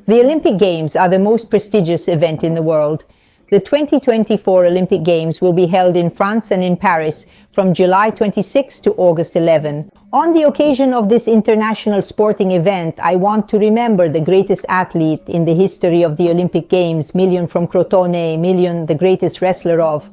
The Olympic Games are the most prestigious event in the world. The 2024 Olympic Games will be held in France and in Paris from July 26 to August 11. On the occasion of this international sporting event, I want to remember the greatest athlete in the history of the Olympic Games, Milo from Crotone, Milo, the greatest wrestler of.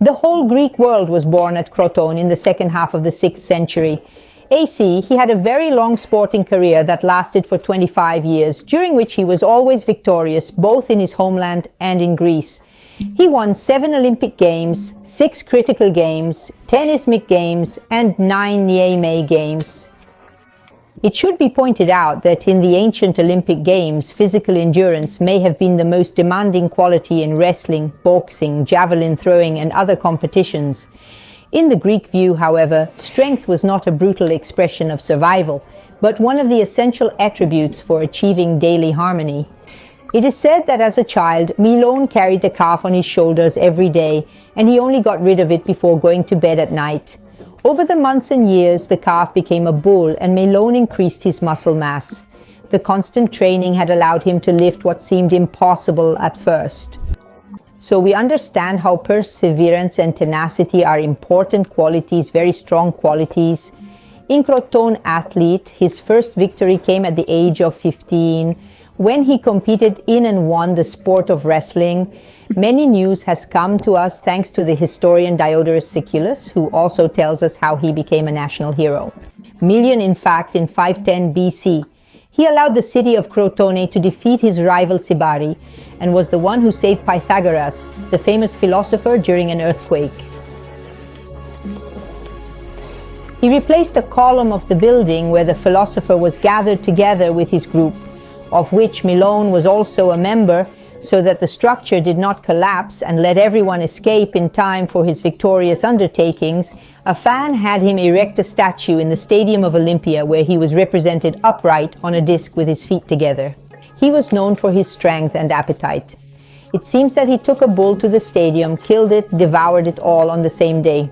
The whole Greek world was born at Kroton in the second half of the 6th century. AC, he had a very long sporting career that lasted for 25 years, during which he was always victorious both in his homeland and in Greece. He won 7 Olympic Games, 6 Critical Games, 10 Isthmic Games, and 9 Niamey Games. It should be pointed out that in the ancient Olympic Games, physical endurance may have been the most demanding quality in wrestling, boxing, javelin throwing, and other competitions. In the Greek view, however, strength was not a brutal expression of survival, but one of the essential attributes for achieving daily harmony. It is said that as a child, Milo carried the calf on his shoulders every day, and he only got rid of it before going to bed at night. Over the months and years, the calf became a bull, and Milo increased his muscle mass. The constant training had allowed him to lift what seemed impossible at first. So we understand how perseverance and tenacity are important qualities, very strong qualities. In Kroton athlete, his first victory came at the age of 15, when he competed in and won the sport of wrestling. Many news has come to us thanks to the historian Diodorus Siculus, who also tells us how he became a national hero. Milo, in fact, in 510 BC, he allowed the city of Crotone to defeat his rival Sibari, and was the one who saved Pythagoras, the famous philosopher, during an earthquake. He replaced a column of the building where the philosopher was gathered together with his group, of which Milo was also a member, so that the structure did not collapse and let everyone escape in time for his victorious undertakings. A fan had him erect a statue in the Stadium of Olympia, where he was represented upright on a disc with his feet together. He was known for his strength and appetite. It seems that he took a bull to the stadium, killed it, devoured it all on the same day.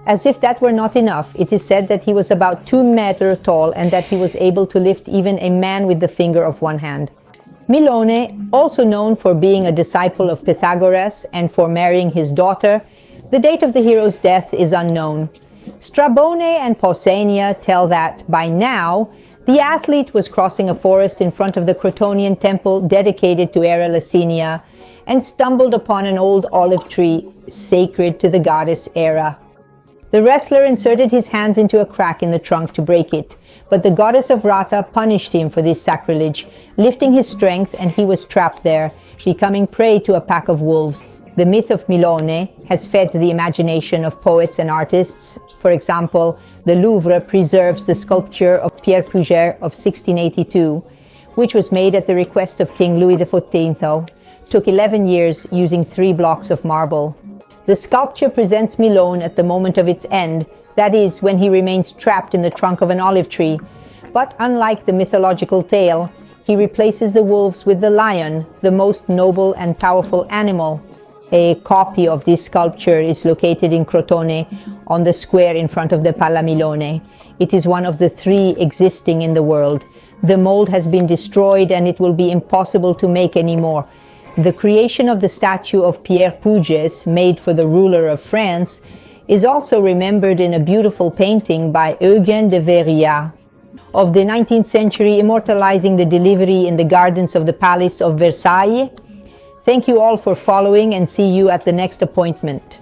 As if that were not enough, it is said that he was about 2 meters tall and that he was able to lift even a man with the finger of one hand. Milo, also known for being a disciple of Pythagoras and for marrying his daughter, the date of the hero's death is unknown. Strabone and Pausania tell that, by now, the athlete was crossing a forest in front of the Crotonian temple dedicated to Hera Lacinia and stumbled upon an old olive tree sacred to the goddess Hera. The wrestler inserted his hands into a crack in the trunk to break it, but the goddess of Rata punished him for this sacrilege, lifting his strength, and he was trapped there, becoming prey to a pack of wolves. The myth of Milo has fed the imagination of poets and artists. For example, the Louvre preserves the sculpture of Pierre Puget of 1682, which was made at the request of King Louis XIV. Took 11 years using 3 blocks of marble. The sculpture presents Milo at the moment of its end, that is, when he remains trapped in the trunk of an olive tree. But unlike the mythological tale, he replaces the wolves with the lion, the most noble and powerful animal. A copy of this sculpture is located in Crotone, on the square in front of the Pala Milone. It is one of the 3 existing in the world. The mold has been destroyed and it will be impossible to make any more. The creation of the statue of Pierre Puget, made for the ruler of France, is also remembered in a beautiful painting by Eugène de Verrières of the 19th century, immortalizing the delivery in the gardens of the Palace of Versailles. Thank you all for following, and see you at the next appointment.